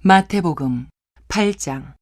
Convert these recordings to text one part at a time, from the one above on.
마태복음 8장.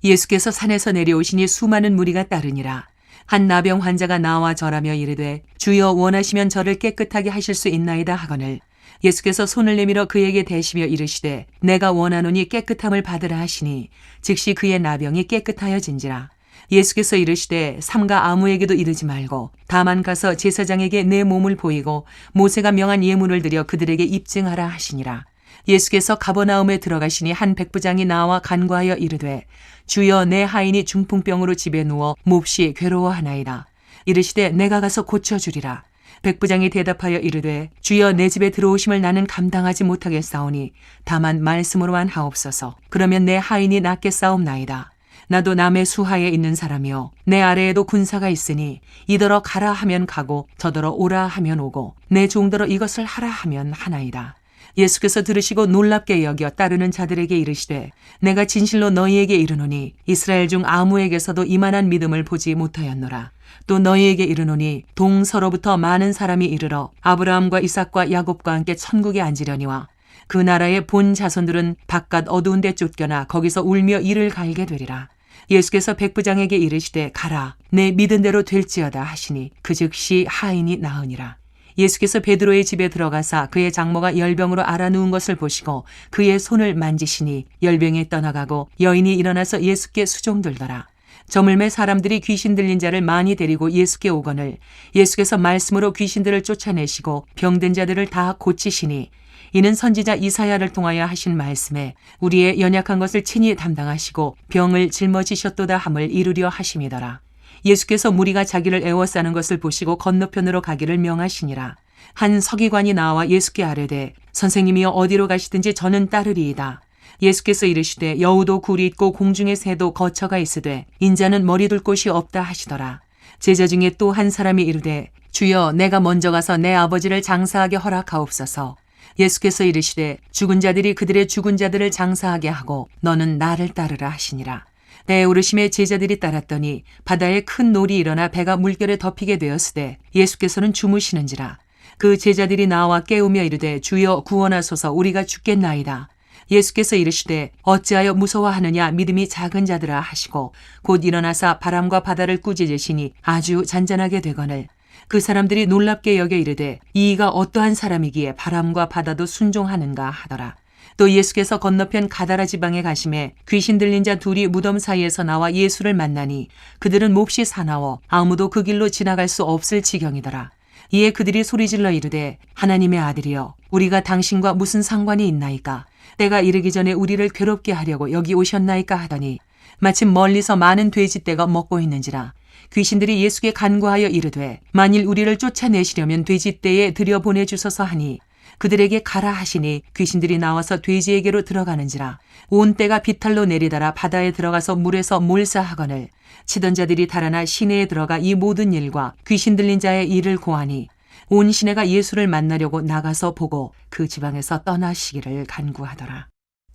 예수께서 산에서 내려오시니 수많은 무리가 따르니라. 한 나병 환자가 나와 절하며 이르되 주여 원하시면 저를 깨끗하게 하실 수 있나이다 하거늘 예수께서 손을 내밀어 그에게 대시며 이르시되 내가 원하노니 깨끗함을 받으라 하시니 즉시 그의 나병이 깨끗하여진지라. 예수께서 이르시되 삼가 아무에게도 이르지 말고 다만 가서 제사장에게 내 몸을 보이고 모세가 명한 예물을 드려 그들에게 입증하라 하시니라. 예수께서 가버나움에 들어가시니 한 백부장이 나와 간구하여 이르되 주여 내 하인이 중풍병으로 집에 누워 몹시 괴로워하나이다. 이르시되 내가 가서 고쳐주리라. 백부장이 대답하여 이르되 주여 내 집에 들어오심을 나는 감당하지 못하겠사오니 다만 말씀으로만 하옵소서. 그러면 내 하인이 낫겠사옵나이다. 나도 남의 수하에 있는 사람이요 내 아래에도 군사가 있으니 이더러 가라 하면 가고 저더러 오라 하면 오고 내 종더러 이것을 하라 하면 하나이다. 예수께서 들으시고 놀랍게 여겨 따르는 자들에게 이르시되 내가 진실로 너희에게 이르노니 이스라엘 중 아무에게서도 이만한 믿음을 보지 못하였노라. 또 너희에게 이르노니 동서로부터 많은 사람이 이르러 아브라함과 이삭과 야곱과 함께 천국에 앉으려니와 그 나라의 본 자손들은 바깥 어두운 데 쫓겨나 거기서 울며 이를 갈게 되리라. 예수께서 백부장에게 이르시되 가라 내 믿은 대로 될지어다 하시니 그 즉시 하인이 나으니라. 예수께서 베드로의 집에 들어가사 그의 장모가 열병으로 앓아누운 것을 보시고 그의 손을 만지시니 열병이 떠나가고 여인이 일어나서 예수께 수종들더라. 저물매 사람들이 귀신 들린 자를 많이 데리고 예수께 오거늘 예수께서 말씀으로 귀신들을 쫓아내시고 병든 자들을 다 고치시니 이는 선지자 이사야를 통하여 하신 말씀에 우리의 연약한 것을 친히 담당하시고 병을 짊어지셨도다 함을 이루려 하심이더라. 예수께서 무리가 자기를 애워싸는 것을 보시고 건너편으로 가기를 명하시니라. 한 서기관이 나와 예수께 아뢰되 선생님이여 어디로 가시든지 저는 따르리이다. 예수께서 이르시되 여우도 굴이 있고 공중의 새도 거처가 있으되 인자는 머리 둘 곳이 없다 하시더라. 제자 중에 또 한 사람이 이르되 주여 내가 먼저 가서 내 아버지를 장사하게 허락하옵소서. 예수께서 이르시되 죽은 자들이 그들의 죽은 자들을 장사하게 하고 너는 나를 따르라 하시니라. 배에 오르심에 제자들이 따랐더니 바다에 큰 놀이 일어나 배가 물결에 덮이게 되었으되 예수께서는 주무시는지라. 그 제자들이 나와 깨우며 이르되 주여 구원하소서 우리가 죽겠나이다. 예수께서 이르시되 어찌하여 무서워하느냐 믿음이 작은 자들아 하시고 곧 일어나사 바람과 바다를 꾸짖으시니 아주 잔잔하게 되거늘 그 사람들이 놀랍게 여겨 이르되 이가 어떠한 사람이기에 바람과 바다도 순종하는가 하더라. 또 예수께서 건너편 가다라 지방에 가심에 귀신 들린 자 둘이 무덤 사이에서 나와 예수를 만나니 그들은 몹시 사나워 아무도 그 길로 지나갈 수 없을 지경이더라. 이에 그들이 소리질러 이르되 하나님의 아들이여 우리가 당신과 무슨 상관이 있나이까? 때가 이르기 전에 우리를 괴롭게 하려고 여기 오셨나이까 하더니 마침 멀리서 많은 돼지떼가 먹고 있는지라. 귀신들이 예수께 간구하여 이르되 만일 우리를 쫓아내시려면 돼지떼에 들여보내주소서 하니 그들에게 가라 하시니 귀신들이 나와서 돼지에게로 들어가는지라. 온 떼가 비탈로 내리달아 바다에 들어가서 물에서 몰사하거늘 치던 자들이 달아나 시내에 들어가 이 모든 일과 귀신 들린 자의 일을 고하니 온 시내가 예수를 만나려고 나가서 보고 그 지방에서 떠나시기를 간구하더라.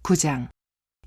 9장.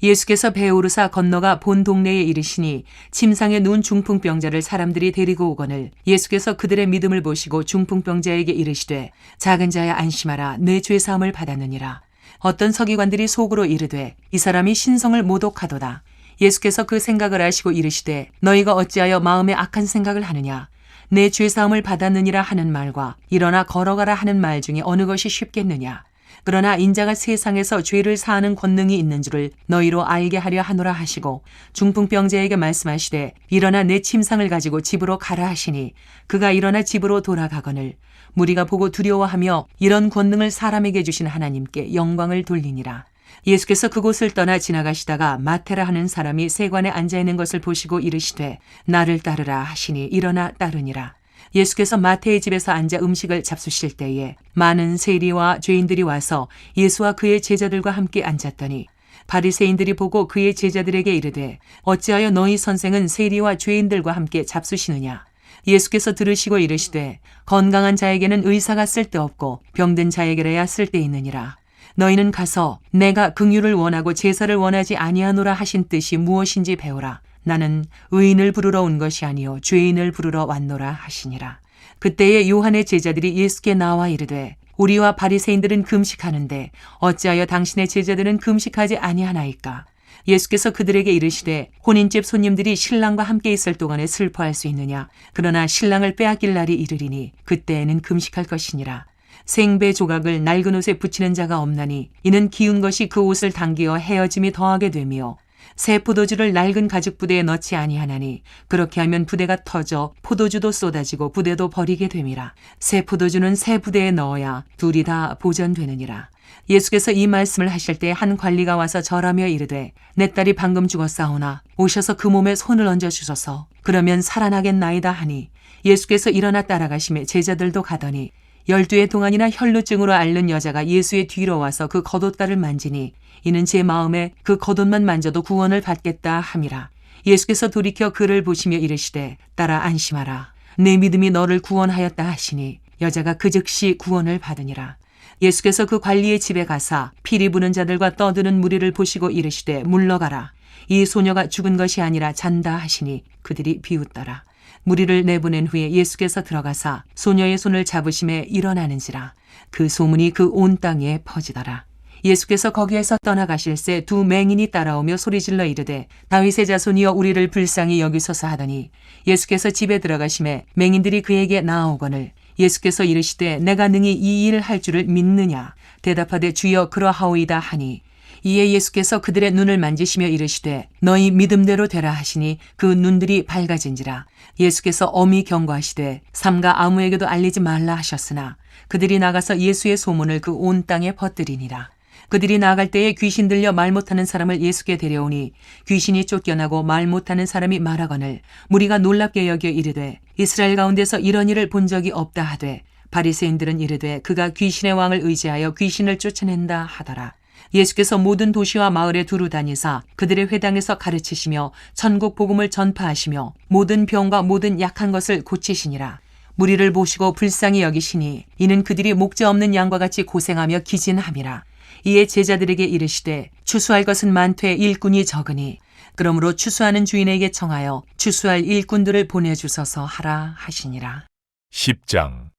예수께서 배에 오르사 건너가 본 동네에 이르시니 침상에 누운 중풍병자를 사람들이 데리고 오거늘 예수께서 그들의 믿음을 보시고 중풍병자에게 이르시되 작은 자야 안심하라 내 죄사함을 받았느니라. 어떤 서기관들이 속으로 이르되 이 사람이 신성을 모독하도다. 예수께서 그 생각을 아시고 이르시되 너희가 어찌하여 마음에 악한 생각을 하느냐. 내 죄사함을 받았느니라 하는 말과 일어나 걸어가라 하는 말 중에 어느 것이 쉽겠느냐. 그러나 인자가 세상에서 죄를 사하는 권능이 있는 줄을 너희로 알게 하려 하노라 하시고 중풍병자에게 말씀하시되 일어나 내 침상을 가지고 집으로 가라 하시니 그가 일어나 집으로 돌아가거늘 무리가 보고 두려워하며 이런 권능을 사람에게 주신 하나님께 영광을 돌리니라. 예수께서 그곳을 떠나 지나가시다가 마테라 하는 사람이 세관에 앉아있는 것을 보시고 이르시되 나를 따르라 하시니 일어나 따르니라. 예수께서 마태의 집에서 앉아 음식을 잡수실 때에 많은 세리와 죄인들이 와서 예수와 그의 제자들과 함께 앉았더니 바리새인들이 보고 그의 제자들에게 이르되 어찌하여 너희 선생은 세리와 죄인들과 함께 잡수시느냐. 예수께서 들으시고 이르시되 건강한 자에게는 의사가 쓸데없고 병든 자에게라야 쓸데있느니라. 너희는 가서 내가 긍휼을 원하고 제사를 원하지 아니하노라 하신 뜻이 무엇인지 배우라. 나는 의인을 부르러 온 것이 아니요 죄인을 부르러 왔노라 하시니라. 그때에 요한의 제자들이 예수께 나와 이르되 우리와 바리새인들은 금식하는데 어찌하여 당신의 제자들은 금식하지 아니하나이까? 예수께서 그들에게 이르시되 혼인집 손님들이 신랑과 함께 있을 동안에 슬퍼할 수 있느냐? 그러나 신랑을 빼앗길 날이 이르리니 그때에는 금식할 것이니라. 생배 조각을 낡은 옷에 붙이는 자가 없나니 이는 기운 것이 그 옷을 당기어 헤어짐이 더하게 되며 새 포도주를 낡은 가죽 부대에 넣지 아니하나니 그렇게 하면 부대가 터져 포도주도 쏟아지고 부대도 버리게 됨이라. 새 포도주는 새 부대에 넣어야 둘이 다 보전되느니라. 예수께서 이 말씀을 하실 때 한 관리가 와서 절하며 이르되 내 딸이 방금 죽었사오나 오셔서 그 몸에 손을 얹어 주소서. 그러면 살아나겠나이다 하니 예수께서 일어나 따라가시매 제자들도 가더니 12해 동안이나 혈루증으로 앓는 여자가 예수의 뒤로 와서 그 겉옷가를 만지니 이는 제 마음에 그 겉옷만 만져도 구원을 받겠다 함이라. 예수께서 돌이켜 그를 보시며 이르시되 딸아 안심하라. 내 믿음이 너를 구원하였다 하시니 여자가 그 즉시 구원을 받으니라. 예수께서 그 관리의 집에 가사 피리 부는 자들과 떠드는 무리를 보시고 이르시되 물러가라. 이 소녀가 죽은 것이 아니라 잔다 하시니 그들이 비웃더라. 무리를 내보낸 후에 예수께서 들어가사 소녀의 손을 잡으심에 일어나는지라. 그 소문이 그 온 땅에 퍼지더라. 예수께서 거기에서 떠나가실새 두 맹인이 따라오며 소리질러 이르되 다윗의 자손이여 우리를 불쌍히 여기소서 하더니 예수께서 집에 들어가심에 맹인들이 그에게 나아오거늘 예수께서 이르시되 내가 능히 이 일을 할 줄을 믿느냐? 대답하되 주여 그러하오이다 하니 이에 예수께서 그들의 눈을 만지시며 이르시되 너희 믿음대로 되라 하시니 그 눈들이 밝아진지라. 예수께서 엄히 경고하시되 삼가 아무에게도 알리지 말라 하셨으나 그들이 나가서 예수의 소문을 그 온 땅에 퍼뜨리니라. 그들이 나갈 때에 귀신 들려 말 못하는 사람을 예수께 데려오니 귀신이 쫓겨나고 말 못하는 사람이 말하거늘 무리가 놀랍게 여겨 이르되 이스라엘 가운데서 이런 일을 본 적이 없다 하되 바리새인들은 이르되 그가 귀신의 왕을 의지하여 귀신을 쫓아낸다 하더라. 예수께서 모든 도시와 마을에 두루 다니사 그들의 회당에서 가르치시며 천국 복음을 전파하시며 모든 병과 모든 약한 것을 고치시니라. 무리를 보시고 불쌍히 여기시니 이는 그들이 목자 없는 양과 같이 고생하며 기진함이라. 이에 제자들에게 이르시되 추수할 것은 많되 일꾼이 적으니 그러므로 추수하는 주인에게 청하여 추수할 일꾼들을 보내주소서 하라 하시니라. 10장.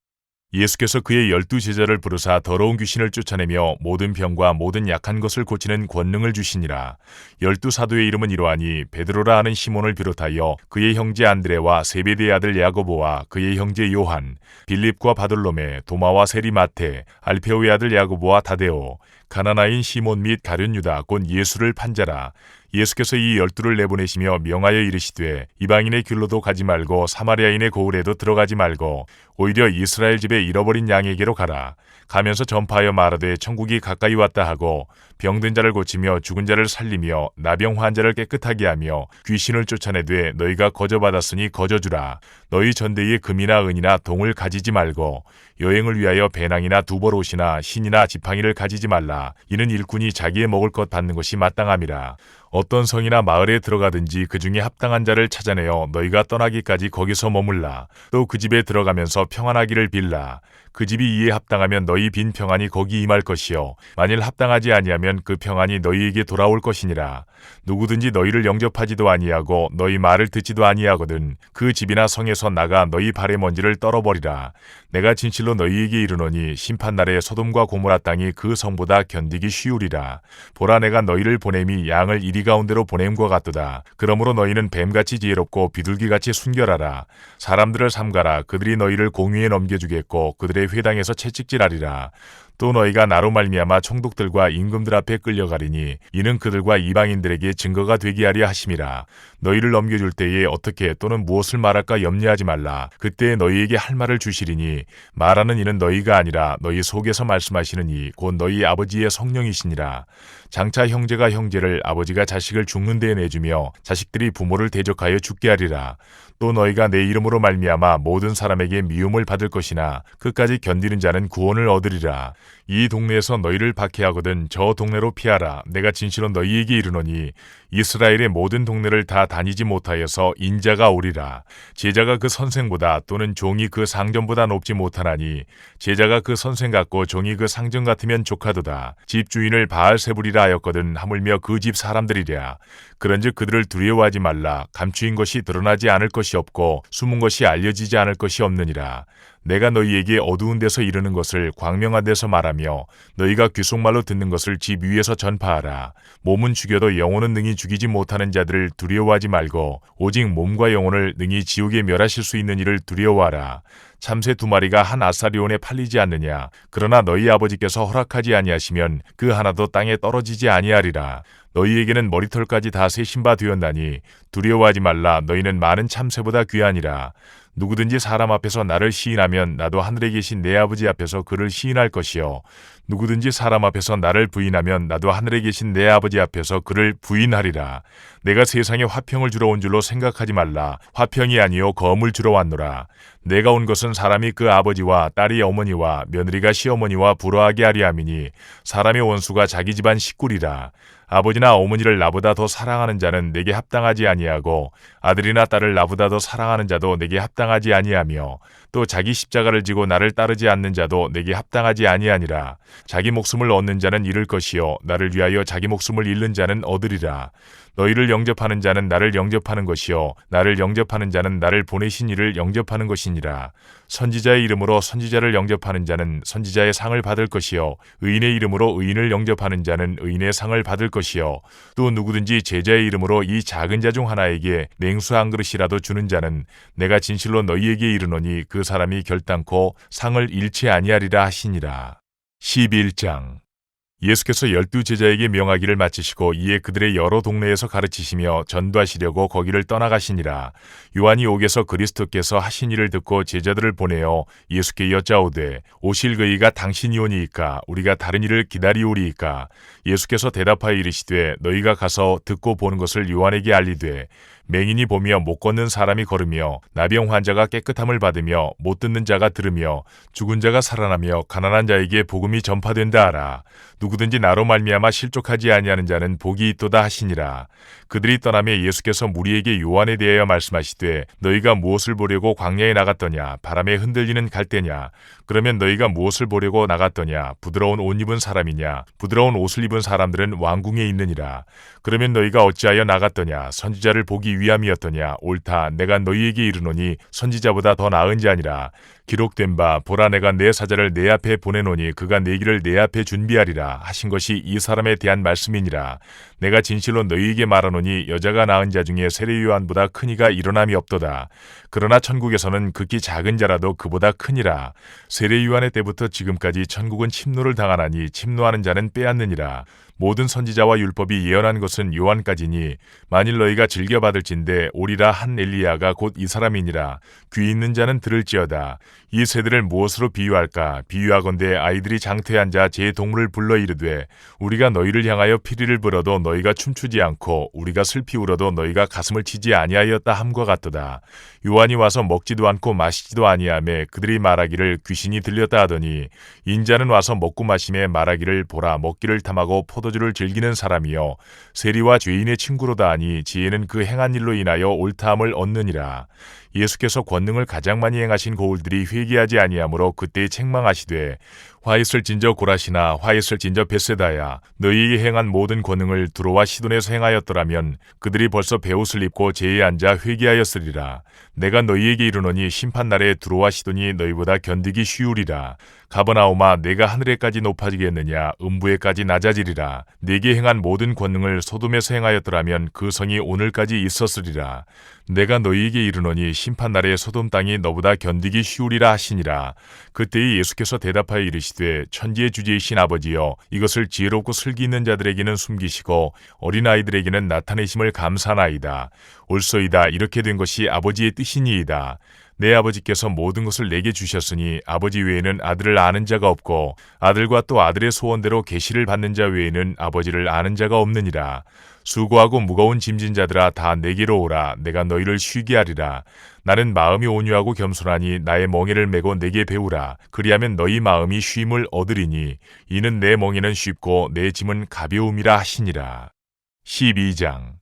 예수께서 그의 12제자를 부르사 더러운 귀신을 쫓아내며 모든 병과 모든 약한 것을 고치는 권능을 주시니라. 12사도의 이름은 이러하니 베드로라 하는 시몬을 비롯하여 그의 형제 안드레와 세베대의 아들 야고보와 그의 형제 요한, 빌립과 바돌로메, 도마와 세리 마테, 알페오의 아들 야고보와 다데오, 가나나인 시몬 및 가룟 유다 곧 예수를 판자라. 예수께서 이 12를 내보내시며 명하여 이르시되 이방인의 길로도 가지 말고 사마리아인의 고을에도 들어가지 말고 오히려 이스라엘 집에 잃어버린 양에게로 가라. 가면서 전파하여 말하되 천국이 가까이 왔다 하고 병든 자를 고치며 죽은 자를 살리며 나병 환자를 깨끗하게 하며 귀신을 쫓아내되 너희가 거저받았으니 거저주라. 너희 전대에 금이나 은이나 동을 가지지 말고 여행을 위하여 배낭이나 두벌옷이나 신이나 지팡이를 가지지 말라. 이는 일꾼이 자기의 먹을 것 받는 것이 마땅함이라. 어떤 성이나 마을에 들어가든지 그 중에 합당한 자를 찾아내어 너희가 떠나기까지 거기서 머물라. 또 그 집에 들어가면서 평안하기를 빌라. 그 집이 이에 합당하면 너희 빈 평안이 거기 임할 것이요 만일 합당하지 아니하면 그 평안이 너희에게 돌아올 것이니라. 누구든지 너희를 영접하지도 아니하고 너희 말을 듣지도 아니하거든 그 집이나 성에서 나가 너희 발의 먼지를 떨어버리라. 내가 진실로 너희에게 이르노니 심판날에 소돔과 고모라 땅이 그 성보다 견디기 쉬우리라. 보라 내가 너희를 보냄이 양을 이리 가운데로 보냄과 같도다. 그러므로 너희는 뱀같이 지혜롭고 비둘기같이 순결하라. 사람들을 삼가라. 그들이 너희를 공유에 넘겨주겠고 그들의 회당에서 채찍질하리라. 또 너희가 나로 말미암아 총독들과 임금들 앞에 끌려가리니 이는 그들과 이방인들에게 증거가 되게 하려 하심이라. 너희를 넘겨줄 때에 어떻게 또는 무엇을 말할까 염려하지 말라. 그때 너희에게 할 말을 주시리니 말하는 이는 너희가 아니라 너희 속에서 말씀하시는 이 곧 너희 아버지의 성령이시니라. 장차 형제가 형제를 아버지가 자식을 죽는 데에 내주며 자식들이 부모를 대적하여 죽게 하리라. 또 너희가 내 이름으로 말미암아 모든 사람에게 미움을 받을 것이나 끝까지 견디는 자는 구원을 얻으리라. 이 동네에서 너희를 박해하거든 저 동네로 피하라. 내가 진실로 너희에게 이르노니 이스라엘의 모든 동네를 다 다니지 못하여서 인자가 오리라. 제자가 그 선생보다 또는 종이 그 상전보다 높지 못하나니 제자가 그 선생 같고 종이 그 상전 같으면 족하도다. 집주인을 바알세불이라 하였거든 하물며 그 집 사람들이랴. 그런즉 그들을 두려워하지 말라. 감추인 것이 드러나지 않을 것이 없고 숨은 것이 알려지지 않을 것이 없느니라. 내가 너희에게 어두운 데서 이르는 것을 광명한 데서 말하며 너희가 귀속말로 듣는 것을 집 위에서 전파하라. 몸은 죽여도 영혼은 능히 죽이지 못하는 자들을 두려워하지 말고 오직 몸과 영혼을 능히 지옥에 멸하실 수 있는 이를 두려워하라. 참새 2마리가 한 아사리온에 팔리지 않느냐. 그러나 너희 아버지께서 허락하지 아니하시면 그 하나도 땅에 떨어지지 아니하리라. 너희에게는 머리털까지 다 세신 바 되었나니 두려워하지 말라. 너희는 많은 참새보다 귀하니라. 누구든지 사람 앞에서 나를 시인하면 나도 하늘에 계신 내 아버지 앞에서 그를 시인할 것이요. 누구든지 사람 앞에서 나를 부인하면 나도 하늘에 계신 내 아버지 앞에서 그를 부인하리라. 내가 세상에 화평을 주러 온 줄로 생각하지 말라. 화평이 아니요 검을 주러 왔노라. 내가 온 것은 사람이 그 아버지와 딸이 어머니와 며느리가 시어머니와 불화하게 하려 함이니 사람의 원수가 자기 집안 식구리라. 아버지나 어머니를 나보다 더 사랑하는 자는 내게 합당하지 아니하고 아들이나 딸을 나보다 더 사랑하는 자도 내게 합당하지 아니하며 또 자기 십자가를 지고 나를 따르지 않는 자도 내게 합당하지 아니하니라. 자기 목숨을 얻는 자는 잃을 것이요 나를 위하여 자기 목숨을 잃는 자는 얻으리라. 너희를 영접하는 자는 나를 영접하는 것이요 나를 영접하는 자는 나를 보내신 이를 영접하는 것이니라. 선지자의 이름으로 선지자를 영접하는 자는 선지자의 상을 받을 것이요 의인의 이름으로 의인을 영접하는 자는 의인의 상을 받을 것이요 또 누구든지 제자의 이름으로 이 작은 자 중 하나에게 냉수 한 그릇이라도 주는 자는 내가 진실로 너희에게 이르노니 그 사람이 결단코 상을 잃지 아니하리라 하시니라. 11장. 예수께서 12제자에게 명하기를 마치시고 이에 그들의 여러 동네에서 가르치시며 전도하시려고 거기를 떠나가시니라. 요한이 옥에서 그리스도께서 하신 일을 듣고 제자들을 보내어 예수께 여짜오되 오실 그이가 당신이 오니이까 우리가 다른 일을 기다리오리이까. 예수께서 대답하여 이르시되 너희가 가서 듣고 보는 것을 요한에게 알리되 맹인이 보며 못 걷는 사람이 걸으며 나병 환자가 깨끗함을 받으며 못 듣는 자가 들으며 죽은 자가 살아나며 가난한 자에게 복음이 전파된다 하라. 누구든지 나로 말미암아 실족하지 아니하는 자는 복이 있도다 하시니라. 그들이 떠나며 예수께서 무리에게 요한에 대하여 말씀하시되 너희가 무엇을 보려고 광야에 나갔더냐. 바람에 흔들리는 갈대냐. 그러면 너희가 무엇을 보려고 나갔더냐. 부드러운 옷 입은 사람이냐. 부드러운 옷을 입은 사람들은 왕궁에 있느니라. 그러면 너희가 어찌하여 나갔더냐. 선지자를 보기 위함이었더냐. 옳다. 내가 너희에게 이르노니 선지자보다 더 나은 자니라. 기록된 바 보라 내가 내 사자를 내 앞에 보내노니 그가 내 길을 내 앞에 준비하리라 하신 것이 이 사람에 대한 말씀이니라. 내가 진실로 너희에게 말하노니 여자가 낳은 자 중에 세례 요한보다 큰 이가 일어남이 없도다. 그러나 천국에서는 극히 작은 자라도 그보다 크니라. 세례 요한의 때부터 지금까지 천국은 침노를 당하나니 침노하는 자는 빼앗느니라. 모든 선지자와 율법이 예언한 것은 요한까지니 만일 너희가 즐겨받을진대 오리라 한 엘리야가 곧 이 사람이니라. 귀 있는 자는 들을지어다. 이 세대를 무엇으로 비유할까? 비유하건대 아이들이 장태한 자 제 동물을 불러 이르되 우리가 너희를 향하여 피리를 불어도 너희가 춤추지 않고 우리가 슬피 울어도 너희가 가슴을 치지 아니하였다 함과 같도다. 요한이 와서 먹지도 않고 마시지도 아니하매 그들이 말하기를 귀신이 들렸다 하더니 인자는 와서 먹고 마심에 말하기를 보라 먹기를 탐하고 포도주를 즐기는 사람이여 세리와 죄인의 친구로다 하니 지혜는 그 행한 일로 인하여 옳다함을 얻느니라. 예수께서 권능을 가장 많이 행하신 고울들이 회개하지 아니하므로 그때 책망하시되 화 있을진저 고라시나 화 있을진저 벳세다야 너희에게 행한 모든 권능을 두로와 시돈에서 행하였더라면 그들이 벌써 베옷을 입고 제에 앉아 회개하였으리라. 내가 너희에게 이르노니 심판날에 두로와 시돈이 너희보다 견디기 쉬우리라. 가버나움아 내가 하늘에까지 높아지겠느냐 음부에까지 낮아지리라. 네게 행한 모든 권능을 소돔에서 행하였더라면 그 성이 오늘까지 있었으리라. 내가 너희에게 이르노니 심판날에 소돔 땅이 너보다 견디기 쉬우리라 하시니라. 그때에 예수께서 대답하여 이르시되 천지의 주제이신 아버지여 이것을 지혜롭고 슬기 있는 자들에게는 숨기시고 어린아이들에게는 나타내심을 감사하나이다. 옳소이다. 이렇게 된 것이 아버지의 뜻이니이다. 내 아버지께서 모든 것을 내게 주셨으니 아버지 외에는 아들을 아는 자가 없고 아들과 또 아들의 소원대로 계시를 받는 자 외에는 아버지를 아는 자가 없느니라. 수고하고 무거운 짐진 자들아 다 내게로 오라. 내가 너희를 쉬게 하리라. 나는 마음이 온유하고 겸손하니 나의 멍에를 메고 내게 배우라. 그리하면 너희 마음이 쉼을 얻으리니 이는 내 멍에는 쉽고 내 짐은 가벼움이라 하시니라. 12장.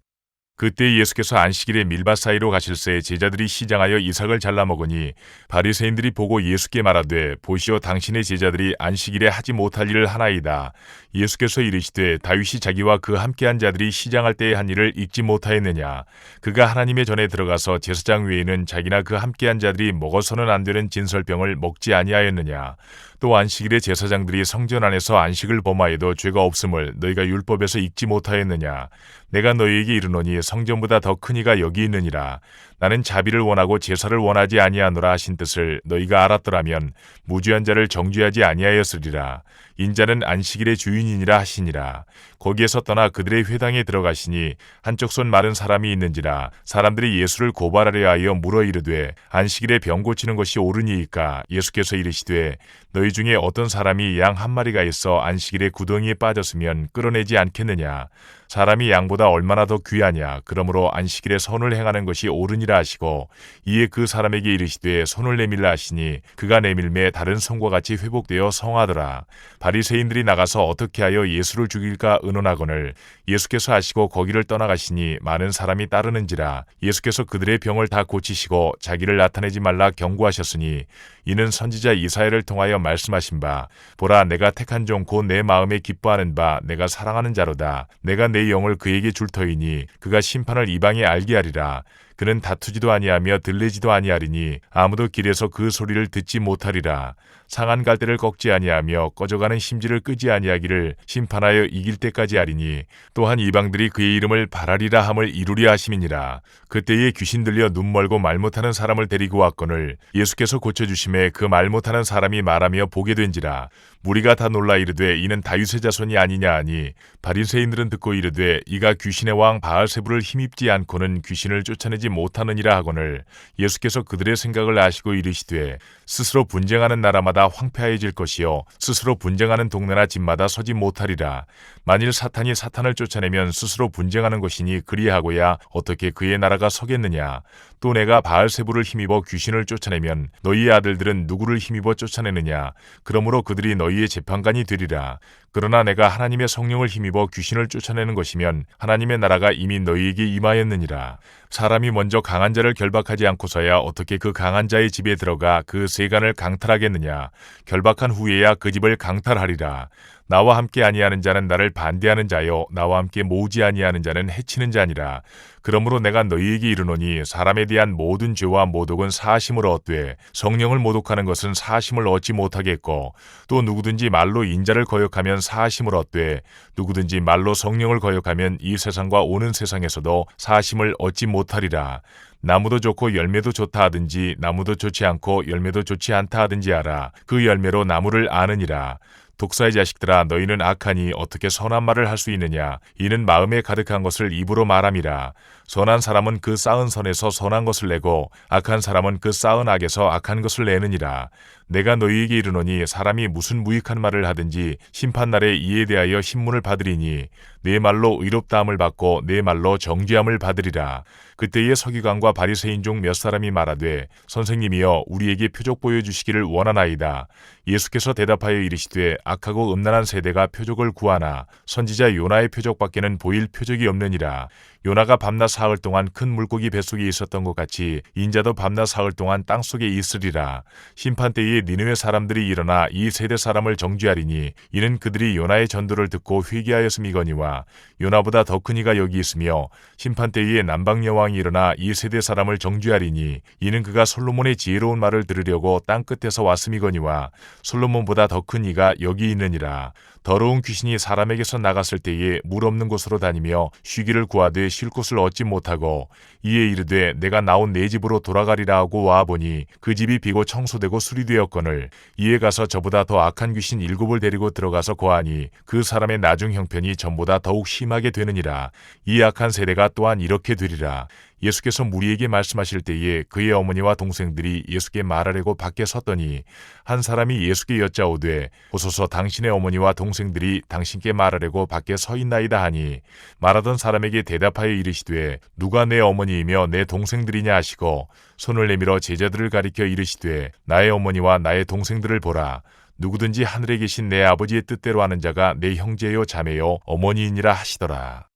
그때 예수께서 안식일에 밀밭 사이로 가실새 제자들이 시장하여 이삭을 잘라 먹으니 바리새인들이 보고 예수께 말하되 보시오 당신의 제자들이 안식일에 하지 못할 일을 하나이다. 예수께서 이르시되 다윗이 자기와 그 함께한 자들이 시장할 때에 한 일을 잊지 못하였느냐. 그가 하나님의 전에 들어가서 제사장 외에는 자기나 그 함께한 자들이 먹어서는 안 되는 진설병을 먹지 아니하였느냐. 또 안식일에 제사장들이 성전 안에서 안식을 범하여도 죄가 없음을 너희가 율법에서 읽지 못하였느냐. 내가 너희에게 이르노니 성전보다 더 큰 이가 여기 있느니라. 나는 자비를 원하고 제사를 원하지 아니하노라 하신 뜻을 너희가 알았더라면 무죄한 자를 정죄하지 아니하였으리라. 인자는 안식일의 주인이니라 하시니라. 거기에서 떠나 그들의 회당에 들어가시니 한쪽 손 마른 사람이 있는지라. 사람들이 예수를 고발하려 하여 물어 이르되 안식일에 병 고치는 것이 옳으니이까. 예수께서 이르시되 너희 중에 어떤 사람이 양 한 마리가 있어 안식일에 구덩이에 빠졌으면 끌어내지 않겠느냐. 사람이 양보다 얼마나 더 귀하냐. 그러므로 안식일에 선을 행하는 것이 옳으니라 하시고 이에 그 사람에게 이르시되 손을 내밀라 하시니 그가 내밀매 다른 손과 같이 회복되어 성하더라. 바리새인들이 나가서 어떻게 하여 예수를 죽일까 의논하거늘 예수께서 하시고 거기를 떠나가시니 많은 사람이 따르는지라. 예수께서 그들의 병을 다 고치시고 자기를 나타내지 말라 경고하셨으니 이는 선지자 이사야를 통하여 말씀하신 바 보라 내가 택한 종 곧 내 마음에 기뻐하는 바 내가 사랑하는 자로다. 내가 내 영을 그에게 줄 터이니 그가 심판을 이방에 알게 하리라. 그는 다투지도 아니하며 들리지도 아니하리니 아무도 길에서 그 소리를 듣지 못하리라. 상한 갈대를 꺾지 아니하며 꺼져가는 심지를 끄지 아니하기를 심판하여 이길 때까지 하리니 또한 이방들이 그의 이름을 바라리라 함을 이루려 하심이니라. 그때에 귀신 들려 눈 멀고 말 못하는 사람을 데리고 왔거늘 예수께서 고쳐주심에 그 말 못하는 사람이 말하며 보게 된지라. 무리가 다 놀라 이르되 이는 다윗의 자손이 아니냐 하니 바리새인들은 듣고 이르되 이가 귀신의 왕 바알세부를 힘입지 않고는 귀신을 쫓아내지 못하느니라 하거늘 예수께서 그들의 생각을 아시고 이르시되 스스로 분쟁하는 나라마다 황폐해질 것이요 스스로 분쟁하는 동네나 집마다 서지 못하리라. 만일 사탄이 사탄을 쫓아내면 스스로 분쟁하는 것이니 그리하고야 어떻게 그의 나라가 서겠느냐. 또 내가 바알세부를 힘입어 귀신을 쫓아내면 너희의 아들들은 누구를 힘입어 쫓아내느냐. 그러므로 그들이 너희의 재판관이 되리라. 그러나 내가 하나님의 성령을 힘입어 귀신을 쫓아내는 것이면 하나님의 나라가 이미 너희에게 임하였느니라. 사람이 먼저 강한 자를 결박하지 않고서야 어떻게 그 강한 자의 집에 들어가 그 세간을 강탈하겠느냐. 결박한 후에야 그 집을 강탈하리라. 나와 함께 아니하는 자는 나를 반대하는 자요 나와 함께 모으지 아니하는 자는 해치는 자니라. 그러므로 내가 너희에게 이르노니 사람에 대한 모든 죄와 모독은 사하심을 얻되 성령을 모독하는 것은 사하심을 얻지 못하겠고 또 누구든지 말로 인자를 거역하면 사하심을 얻되 누구든지 말로 성령을 거역하면 이 세상과 오는 세상에서도 사하심을 얻지 못하리라. 나무도 좋고 열매도 좋다 하든지 나무도 좋지 않고 열매도 좋지 않다 하든지 알아. 그 열매로 나무를 아느니라. 독사의 자식들아 너희는 악하니 어떻게 선한 말을 할 수 있느냐. 이는 마음에 가득한 것을 입으로 말함이라. 선한 사람은 그 쌓은 선에서 선한 것을 내고 악한 사람은 그 쌓은 악에서 악한 것을 내느니라. 내가 너희에게 이르노니 사람이 무슨 무익한 말을 하든지 심판날에 이에 대하여 신문을 받으리니 내 말로 의롭다함을 받고 내 말로 정죄함을 받으리라. 그때에 서기관과 바리새인 중 몇 사람이 말하되 선생님이여 우리에게 표적 보여주시기를 원하나이다. 예수께서 대답하여 이르시되 악하고 음란한 세대가 표적을 구하나 선지자 요나의 표적밖에는 보일 표적이 없느니라. 요나가 밤낮 사흘 동안 큰 물고기 뱃속에 있었던 것 같이 인자도 밤낮 사흘 동안 땅속에 있으리라. 심판 때에 니느웨 사람들이 일어나 이 세대 사람을 정죄하리니 이는 그들이 요나의 전도를 듣고 회개하였음이거니와 요나보다 더 큰 이가 여기 있으며 심판 때에 남방 여왕이 일어나 이 세대 사람을 정죄하리니 이는 그가 솔로몬의 지혜로운 말을 들으려고 땅 끝에서 왔음이거니와 솔로몬보다 더 큰 이가 여기 있느니라. 더러운 귀신이 사람에게서 나갔을 때에 물 없는 곳으로 다니며 쉬기를 구하되 쉴 곳을 얻지 못하고 이에 이르되 내가 나온 내 집으로 돌아가리라 하고 와보니 그 집이 비고 청소되고 수리되었거늘 이에 가서 저보다 더 악한 귀신 7을 데리고 들어가서 거하니 그 사람의 나중 형편이 전보다 더욱 심하게 되느니라. 이 악한 세대가 또한 이렇게 되리라. 예수께서 무리에게 말씀하실 때에 그의 어머니와 동생들이 예수께 말하려고 밖에 섰더니 한 사람이 예수께 여짜오되 보소서 당신의 어머니와 동생들이 당신께 말하려고 밖에 서 있나이다 하니 말하던 사람에게 대답하여 이르시되 누가 내 어머니이며 내 동생들이냐 하시고 손을 내밀어 제자들을 가리켜 이르시되 나의 어머니와 나의 동생들을 보라. 누구든지 하늘에 계신 내 아버지의 뜻대로 하는 자가 내 형제요 자매요 어머니이니라 하시더라.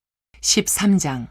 13장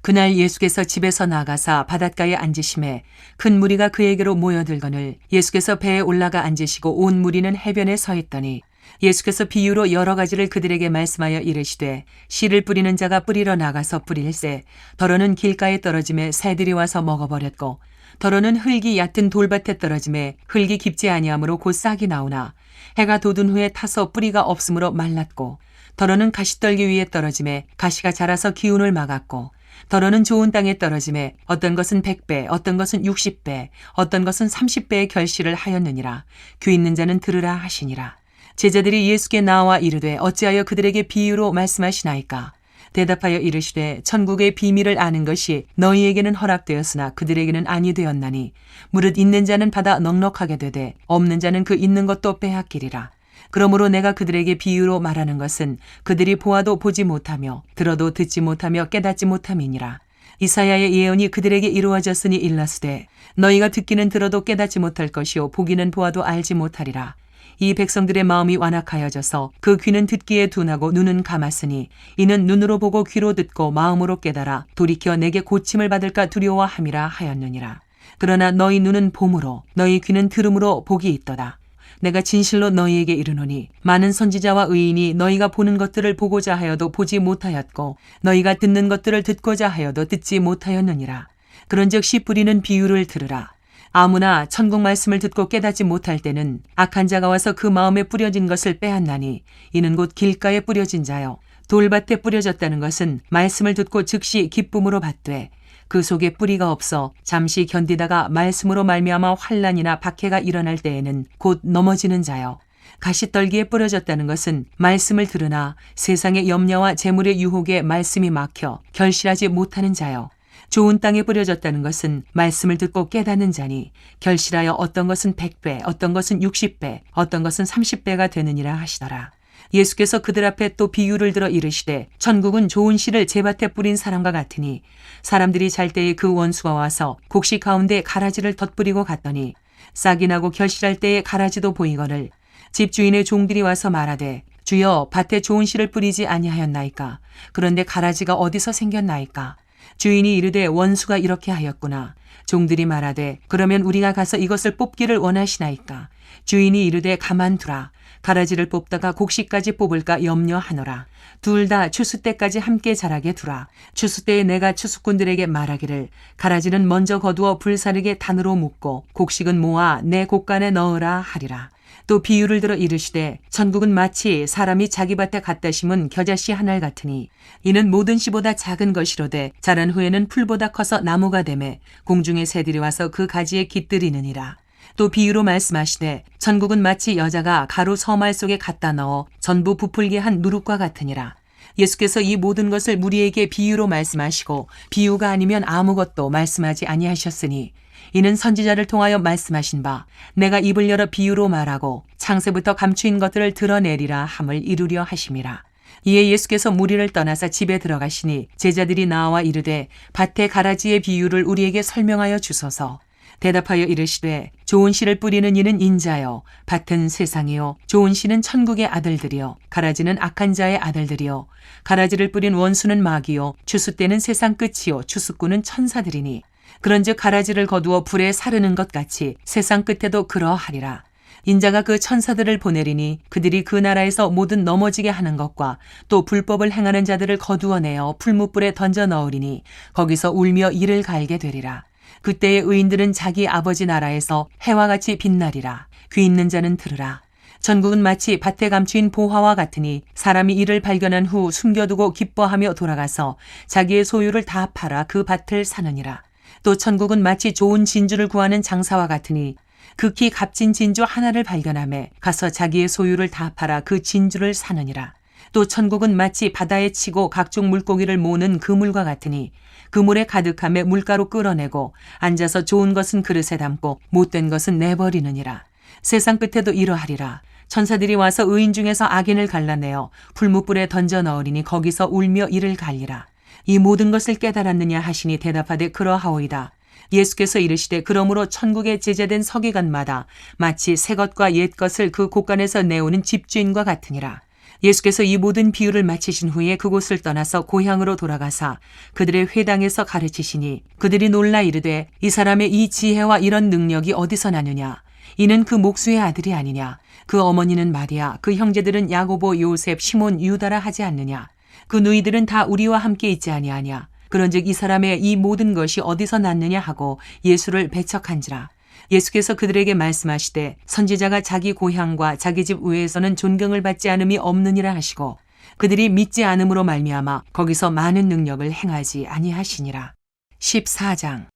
그날 예수께서 집에서 나가사 바닷가에 앉으심에 큰 무리가 그에게로 모여들거늘 예수께서 배에 올라가 앉으시고 온 무리는 해변에 서 있더니 예수께서 비유로 여러 가지를 그들에게 말씀하여 이르시되 씨를 뿌리는 자가 뿌리러 나가서 뿌릴새 더러는 길가에 떨어짐에 새들이 와서 먹어버렸고 더러는 흙이 얕은 돌밭에 떨어짐에 흙이 깊지 아니하므로 곧 싹이 나오나 해가 돋은 후에 타서 뿌리가 없으므로 말랐고 더러는 가시떨기 위에 떨어짐에 가시가 자라서 기운을 막았고 더러는 좋은 땅에 떨어짐에 어떤 것은 100배 어떤 것은 60배 어떤 것은 30배의 결실을 하였느니라. 귀 있는 자는 들으라 하시니라. 제자들이 예수께 나와 이르되 어찌하여 그들에게 비유로 말씀하시나이까. 대답하여 이르시되 천국의 비밀을 아는 것이 너희에게는 허락되었으나 그들에게는 아니 되었나니 무릇 있는 자는 받아 넉넉하게 되되 없는 자는 그 있는 것도 빼앗기리라. 그러므로 내가 그들에게 비유로 말하는 것은 그들이 보아도 보지 못하며 들어도 듣지 못하며 깨닫지 못함이니라. 이사야의 예언이 그들에게 이루어졌으니 일렀으되 너희가 듣기는 들어도 깨닫지 못할 것이요 보기는 보아도 알지 못하리라. 이 백성들의 마음이 완악하여져서 그 귀는 듣기에 둔하고 눈은 감았으니 이는 눈으로 보고 귀로 듣고 마음으로 깨달아 돌이켜 내게 고침을 받을까 두려워함이라 하였느니라. 그러나 너희 눈은 봄으로 너희 귀는 들음으로 복이 있도다. 내가 진실로 너희에게 이르노니 많은 선지자와 의인이 너희가 보는 것들을 보고자 하여도 보지 못하였고 너희가 듣는 것들을 듣고자 하여도 듣지 못하였느니라. 그런즉 씨 뿌리는 비유를 들으라. 아무나 천국 말씀을 듣고 깨닫지 못할 때는 악한 자가 와서 그 마음에 뿌려진 것을 빼앗나니 이는 곧 길가에 뿌려진 자요 돌밭에 뿌려졌다는 것은 말씀을 듣고 즉시 기쁨으로 받되 그 속에 뿌리가 없어 잠시 견디다가 말씀으로 말미암아 환난이나 박해가 일어날 때에는 곧 넘어지는 자요 가시떨기에 뿌려졌다는 것은 말씀을 들으나 세상의 염려와 재물의 유혹에 말씀이 막혀 결실하지 못하는 자요 좋은 땅에 뿌려졌다는 것은 말씀을 듣고 깨닫는 자니 결실하여 어떤 것은 100배 어떤 것은 60배 어떤 것은 30배가 되느니라 하시더라. 예수께서 그들 앞에 또 비유를 들어 이르시되 천국은 좋은 씨를 제밭에 뿌린 사람과 같으니 사람들이 잘 때에 그 원수가 와서 곡식 가운데 가라지를 덧뿌리고 갔더니 싹이 나고 결실할 때에 가라지도 보이거늘 집주인의 종들이 와서 말하되 주여 밭에 좋은 씨를 뿌리지 아니하였나이까. 그런데 가라지가 어디서 생겼나이까. 주인이 이르되 원수가 이렇게 하였구나. 종들이 말하되 그러면 우리가 가서 이것을 뽑기를 원하시나이까. 주인이 이르되 가만두라. 가라지를 뽑다가 곡식까지 뽑을까 염려하노라. 둘 다 추수 때까지 함께 자라게 두라. 추수 때에 내가 추수꾼들에게 말하기를 가라지는 먼저 거두어 불사르게 단으로 묶고 곡식은 모아 내 곡간에 넣으라 하리라. 또 비유를 들어 이르시되 천국은 마치 사람이 자기 밭에 갖다 심은 겨자씨 한 알 같으니 이는 모든 씨보다 작은 것이로되 자란 후에는 풀보다 커서 나무가 되매 공중의 새들이 와서 그 가지에 깃들이느니라. 또 비유로 말씀하시되 천국은 마치 여자가 가루 서말 속에 갖다 넣어 전부 부풀게 한 누룩과 같으니라. 예수께서 이 모든 것을 무리에게 비유로 말씀하시고 비유가 아니면 아무것도 말씀하지 아니하셨으니 이는 선지자를 통하여 말씀하신 바 내가 입을 열어 비유로 말하고 창세부터 감추인 것들을 드러내리라 함을 이루려 하심이라. 이에 예수께서 무리를 떠나사 집에 들어가시니 제자들이 나와 이르되 밭의 가라지의 비유를 우리에게 설명하여 주소서. 대답하여 이르시되 좋은 씨를 뿌리는 이는 인자요 밭은 세상이요 좋은 씨는 천국의 아들들이요 가라지는 악한 자의 아들들이요 가라지를 뿌린 원수는 마귀요 추수 때는 세상 끝이요 추수꾼은 천사들이니 그런즉 가라지를 거두어 불에 사르는 것 같이 세상 끝에도 그러하리라. 인자가 그 천사들을 보내리니 그들이 그 나라에서 모든 넘어지게 하는 것과 또 불법을 행하는 자들을 거두어내어 풀무불에 던져 넣으리니 거기서 울며 이를 갈게 되리라. 그때의 의인들은 자기 아버지 나라에서 해와 같이 빛나리라. 귀 있는 자는 들으라. 천국은 마치 밭에 감추인 보화와 같으니 사람이 이를 발견한 후 숨겨두고 기뻐하며 돌아가서 자기의 소유를 다 팔아 그 밭을 사느니라. 또 천국은 마치 좋은 진주를 구하는 장사와 같으니 극히 값진 진주 하나를 발견하매 가서 자기의 소유를 다 팔아 그 진주를 사느니라. 또 천국은 마치 바다에 치고 각종 물고기를 모으는 그물과 같으니 그물에 가득함에 물가로 끌어내고 앉아서 좋은 것은 그릇에 담고 못된 것은 내버리느니라. 세상 끝에도 이러하리라. 천사들이 와서 의인 중에서 악인을 갈라내어 풀무불에 던져 넣으리니 거기서 울며 이를 갈리라. 이 모든 것을 깨달았느냐 하시니 대답하되 그러하오이다. 예수께서 이르시되 그러므로 천국에 제재된 서기관마다 마치 새 것과 옛 것을 그 곳간에서 내오는 집주인과 같으니라. 예수께서 이 모든 비유를 마치신 후에 그곳을 떠나서 고향으로 돌아가사 그들의 회당에서 가르치시니 그들이 놀라 이르되 이 사람의 이 지혜와 이런 능력이 어디서 나느냐? 이는 그 목수의 아들이 아니냐? 그 어머니는 마리아, 그 형제들은 야고보, 요셉, 시몬, 유다라 하지 않느냐? 그 누이들은 다 우리와 함께 있지 아니하냐? 그런즉 이 사람의 이 모든 것이 어디서 났느냐 하고 예수를 배척한지라. 예수께서 그들에게 말씀하시되 선지자가 자기 고향과 자기 집 외에서는 존경을 받지 않음이 없느니라 하시고 그들이 믿지 않음으로 말미암아 거기서 많은 능력을 행하지 아니하시니라. 14장.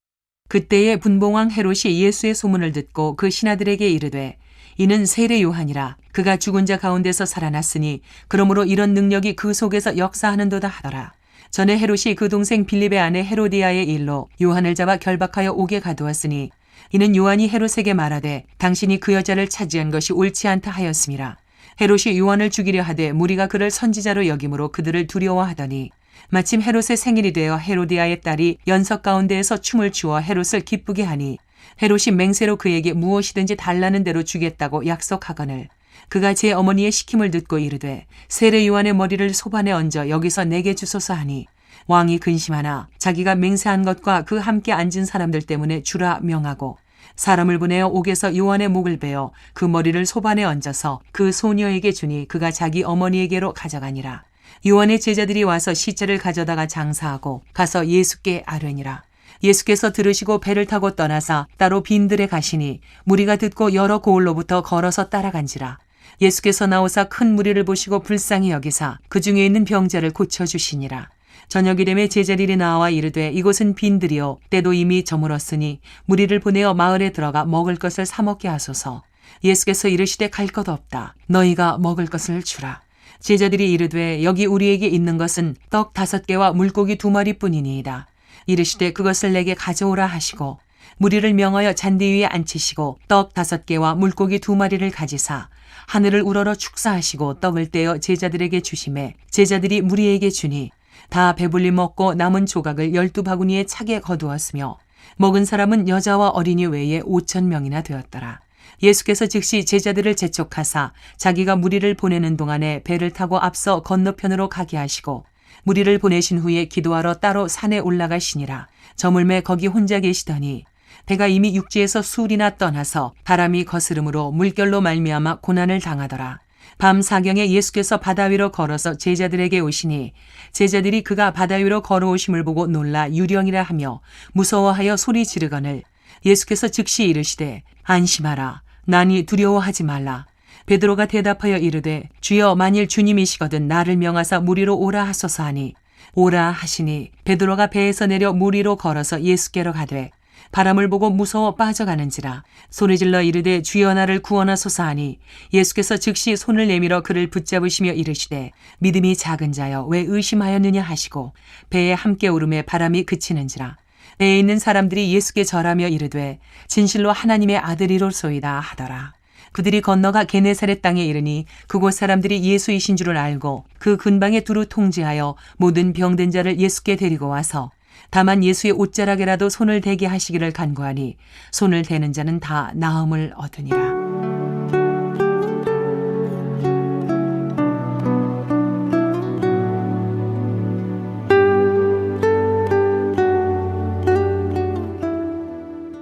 그때에 분봉왕 헤롯이 예수의 소문을 듣고 그 신하들에게 이르되 이는 세례 요한이라. 그가 죽은 자 가운데서 살아났으니 그러므로 이런 능력이 그 속에서 역사하는도다 하더라. 전에 헤롯이 그 동생 빌립의 아내 헤로디아의 일로 요한을 잡아 결박하여 옥에 가두었으니 이는 요한이 헤롯에게 말하되 당신이 그 여자를 차지한 것이 옳지 않다 하였음이라. 헤롯이 요한을 죽이려 하되 무리가 그를 선지자로 여김으로 그들을 두려워하더니 마침 헤롯의 생일이 되어 헤로디아의 딸이 연석 가운데에서 춤을 추어 헤롯을 기쁘게 하니 헤롯이 맹세로 그에게 무엇이든지 달라는 대로 주겠다고 약속하거늘 그가 제 어머니의 시킴을 듣고 이르되 세례 요한의 머리를 소반에 얹어 여기서 내게 주소서 하니 왕이 근심하나 자기가 맹세한 것과 그 함께 앉은 사람들 때문에 주라 명하고 사람을 보내어 옥에서 요한의 목을 베어 그 머리를 소반에 얹어서 그 소녀에게 주니 그가 자기 어머니에게로 가져가니라. 요한의 제자들이 와서 시체를 가져다가 장사하고 가서 예수께 아뢰니라. 예수께서 들으시고 배를 타고 떠나사 따로 빈들에 가시니 무리가 듣고 여러 고을로부터 걸어서 따라간지라. 예수께서 나오사 큰 무리를 보시고 불쌍히 여기사 그 중에 있는 병자를 고쳐주시니라. 저녁이 되매 제자들이 나와 이르되 이곳은 빈들이요 때도 이미 저물었으니 무리를 보내어 마을에 들어가 먹을 것을 사 먹게 하소서. 예수께서 이르시되 갈 것 없다. 너희가 먹을 것을 주라. 제자들이 이르되 여기 우리에게 있는 것은 떡 5개와 물고기 2마리뿐이니이다. 이르시되 그것을 내게 가져오라 하시고 무리를 명하여 잔디 위에 앉히시고 떡 5개와 물고기 2마리를 가지사 하늘을 우러러 축사하시고 떡을 떼어 제자들에게 주시매 제자들이 무리에게 주니 다 배불리 먹고 남은 조각을 12바구니에 차게 거두었으며 먹은 사람은 여자와 어린이 외에 5,000명이나 되었더라. 예수께서 즉시 제자들을 재촉하사 자기가 무리를 보내는 동안에 배를 타고 앞서 건너편으로 가게 하시고 무리를 보내신 후에 기도하러 따로 산에 올라가시니라. 저물매 거기 혼자 계시더니 배가 이미 육지에서 수울이나 떠나서 바람이 거스름으로 물결로 말미암아 고난을 당하더라. 밤 사경에 예수께서 바다 위로 걸어서 제자들에게 오시니 제자들이 그가 바다 위로 걸어오심을 보고 놀라 유령이라 하며 무서워하여 소리 지르거늘 예수께서 즉시 이르시되 안심하라. 나니 두려워하지 말라. 베드로가 대답하여 이르되 주여 만일 주님이시거든 나를 명하사 무리로 오라 하소서 하니 오라 하시니 베드로가 배에서 내려 무리로 걸어서 예수께로 가되 바람을 보고 무서워 빠져가는지라 소리질러 이르되 주여 나를 구원하소서 하니 예수께서 즉시 손을 내밀어 그를 붙잡으시며 이르시되 믿음이 작은 자여 왜 의심하였느냐 하시고 배에 함께 오름에 바람이 그치는지라. 배에 있는 사람들이 예수께 절하며 이르되 진실로 하나님의 아들이로소이다 하더라. 그들이 건너가 게네사렛 땅에 이르니 그곳 사람들이 예수이신 줄을 알고 그 근방에 두루 통제하여 모든 병든 자를 예수께 데리고 와서 다만 예수의 옷자락에라도 손을 대게 하시기를 간구하니 손을 대는 자는 다 나음을 얻으니라.